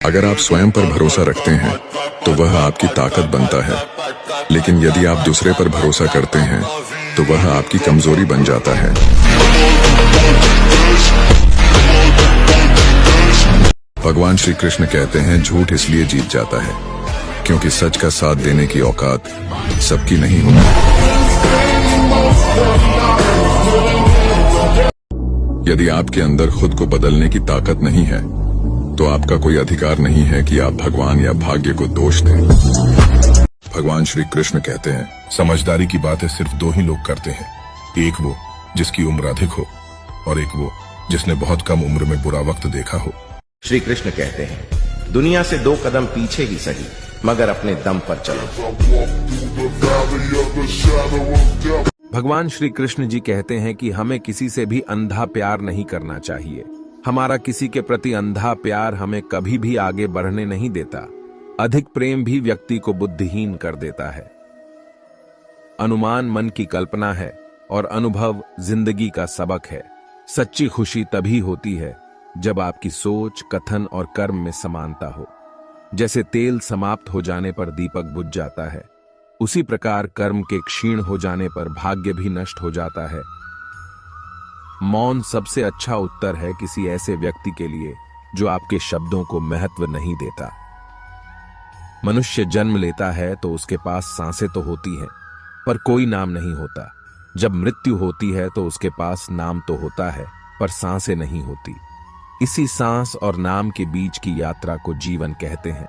अगर आप स्वयं पर भरोसा रखते हैं तो वह आपकी ताकत बनता है, लेकिन यदि आप दूसरे पर भरोसा करते हैं तो वह आपकी कमजोरी बन जाता है। भगवान श्री कृष्ण कहते हैं, झूठ इसलिए जीत जाता है क्योंकि सच का साथ देने की औकात सबकी नहीं होती। यदि आपके अंदर खुद को बदलने की ताकत नहीं है तो आपका कोई अधिकार नहीं है कि आप भगवान या भाग्य को दोष दें। भगवान श्री कृष्ण कहते हैं, समझदारी की बातें सिर्फ दो ही लोग करते हैं, एक वो जिसकी उम्र अधिक हो और एक वो जिसने बहुत कम उम्र में बुरा वक्त देखा हो। श्री कृष्ण कहते हैं, दुनिया से 2 कदम पीछे ही सही मगर अपने दम पर चलो। भगवान श्री कृष्ण जी कहते हैं कि हमें किसी से भी अंधा प्यार नहीं करना चाहिए। हमारा किसी के प्रति अंधा प्यार हमें कभी भी आगे बढ़ने नहीं देता। अधिक प्रेम भी व्यक्ति को बुद्धिहीन कर देता है। अनुमान मन की कल्पना है और अनुभव जिंदगी का सबक है। सच्ची खुशी तभी होती है जब आपकी सोच, कथन और कर्म में समानता हो। जैसे तेल समाप्त हो जाने पर दीपक बुझ जाता है, उसी प्रकार कर्म के क्षीण हो जाने पर भाग्य भी नष्ट हो जाता है। मौन सबसे अच्छा उत्तर है किसी ऐसे व्यक्ति के लिए जो आपके शब्दों को महत्व नहीं देता। मनुष्य जन्म लेता है तो उसके पास सांसें तो होती हैं, पर कोई नाम नहीं होता। जब मृत्यु होती है तो उसके पास नाम तो होता है, पर सांसें नहीं होती। इसी सांस और नाम के बीच की यात्रा को जीवन कहते हैं।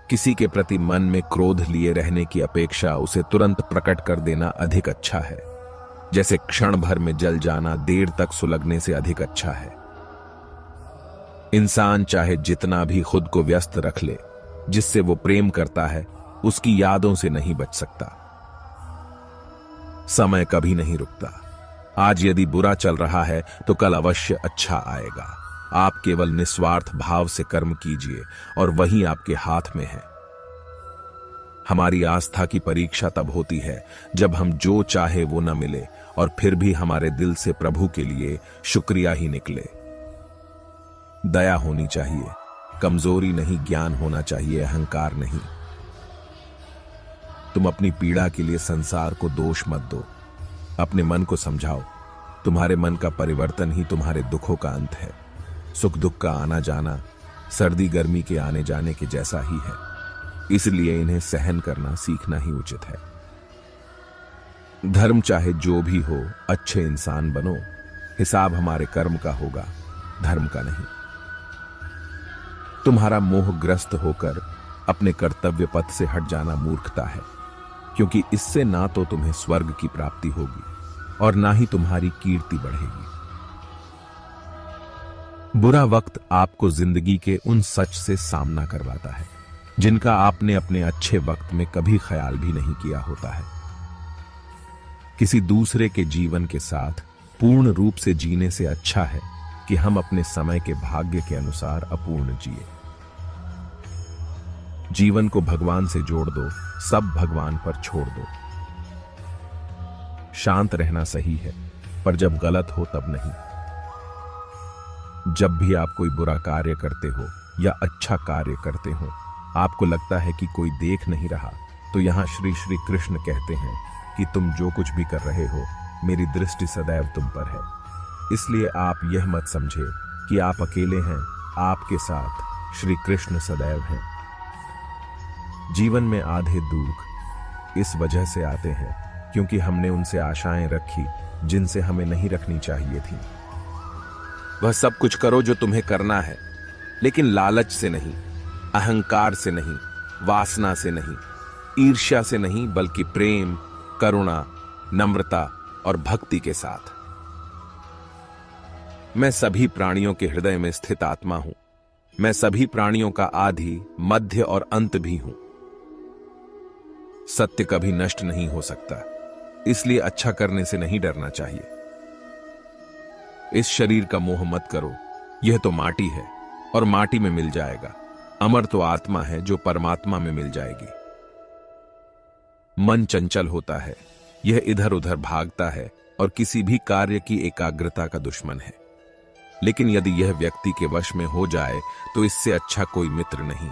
किसी के प्रति मन में क्रोध लिए रहने की अपेक्षा उसे तुरंत प्रकट कर देना अधिक अच्छा है। जैसे क्षण भर में जल जाना देर तक सुलगने से अधिक अच्छा है। इंसान चाहे जितना भी खुद को व्यस्त रख ले, जिससे वो प्रेम करता है उसकी यादों से नहीं बच सकता। समय कभी नहीं रुकता। आज यदि बुरा चल रहा है तो कल अवश्य अच्छा आएगा। आप केवल निस्वार्थ भाव से कर्म कीजिए और वही आपके हाथ में है। हमारी आस्था की परीक्षा तब होती है जब हम जो चाहे वो न मिले और फिर भी हमारे दिल से प्रभु के लिए शुक्रिया ही निकले। दया होनी चाहिए, कमजोरी नहीं, ज्ञान होना चाहिए, अहंकार नहीं। तुम अपनी पीड़ा के लिए संसार को दोष मत दो। अपने मन को समझाओ, तुम्हारे मन का परिवर्तन ही तुम्हारे दुखों का अंत है। सुख दुख का आना जाना सर्दी गर्मी के आने जाने के जैसा ही है, इसलिए इन्हें सहन करना सीखना ही उचित है। धर्म चाहे जो भी हो, अच्छे इंसान बनो। हिसाब हमारे कर्म का होगा, धर्म का नहीं। तुम्हारा मोहग्रस्त होकर अपने कर्तव्य पथ से हट जाना मूर्खता है, क्योंकि इससे ना तो तुम्हें स्वर्ग की प्राप्ति होगी और ना ही तुम्हारी कीर्ति बढ़ेगी। बुरा वक्त आपको जिंदगी के उन सच से सामना करवाता है जिनका आपने अपने अच्छे वक्त में कभी ख्याल भी नहीं किया होता है। किसी दूसरे के जीवन के साथ पूर्ण रूप से जीने से अच्छा है कि हम अपने समय के भाग्य के अनुसार अपूर्ण जिए। जीवन को भगवान से जोड़ दो, सब भगवान पर छोड़ दो। शांत रहना सही है, पर जब गलत हो तब नहीं। जब भी आप कोई बुरा कार्य करते हो या अच्छा कार्य करते हो, आपको लगता है कि कोई देख नहीं रहा, तो यहां श्री श्री कृष्ण कहते हैं कि तुम जो कुछ भी कर रहे हो, मेरी दृष्टि सदैव तुम पर है। इसलिए आप यह मत समझे कि आप अकेले हैं, आपके साथ श्री कृष्ण सदैव हैं। जीवन में आधे दुख इस वजह से आते हैं क्योंकि हमने उनसे आशाएं रखी जिनसे हमें नहीं रखनी चाहिए थी। वह सब कुछ करो जो तुम्हें करना है, लेकिन लालच से नहीं, अहंकार से नहीं, वासना से नहीं, ईर्ष्या से नहीं, बल्कि प्रेम, करुणा, नम्रता और भक्ति के साथ। मैं सभी प्राणियों के हृदय में स्थित आत्मा हूं। मैं सभी प्राणियों का आदि, मध्य और अंत भी हूं। सत्य कभी नष्ट नहीं हो सकता, इसलिए अच्छा करने से नहीं डरना चाहिए। इस शरीर का मोह मत करो, यह तो माटी है और माटी में मिल जाएगा। अमर तो आत्मा है जो परमात्मा में मिल जाएगी। मन चंचल होता है, यह इधर उधर भागता है और किसी भी कार्य की एकाग्रता का दुश्मन है। लेकिन यदि यह व्यक्ति के वश में हो जाए तो इससे अच्छा कोई मित्र नहीं।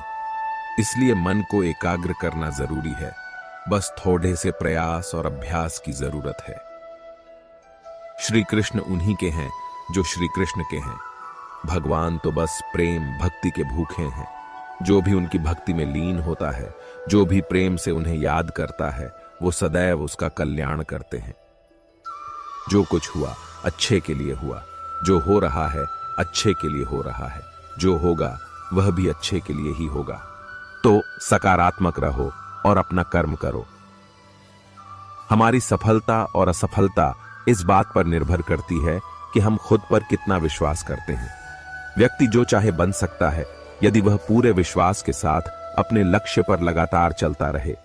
इसलिए मन को एकाग्र करना जरूरी है। बस थोड़े से प्रयास और अभ्यास की जरूरत है। श्री कृष्ण उन्हीं के हैं जो श्री कृष्ण के हैं। भगवान तो बस प्रेम भक्ति के भूखे हैं। जो भी उनकी भक्ति में लीन होता है, जो भी प्रेम से उन्हें याद करता है, वो सदैव उसका कल्याण करते हैं। जो कुछ हुआ अच्छे के लिए हुआ, जो हो रहा है अच्छे के लिए हो रहा है, जो होगा वह भी अच्छे के लिए ही होगा। तो सकारात्मक रहो और अपना कर्म करो। हमारी सफलता और असफलता इस बात पर निर्भर करती है कि हम खुद पर कितना विश्वास करते हैं। व्यक्ति जो चाहे बन सकता है यदि वह पूरे विश्वास के साथ अपने लक्ष्य पर लगातार चलता रहे।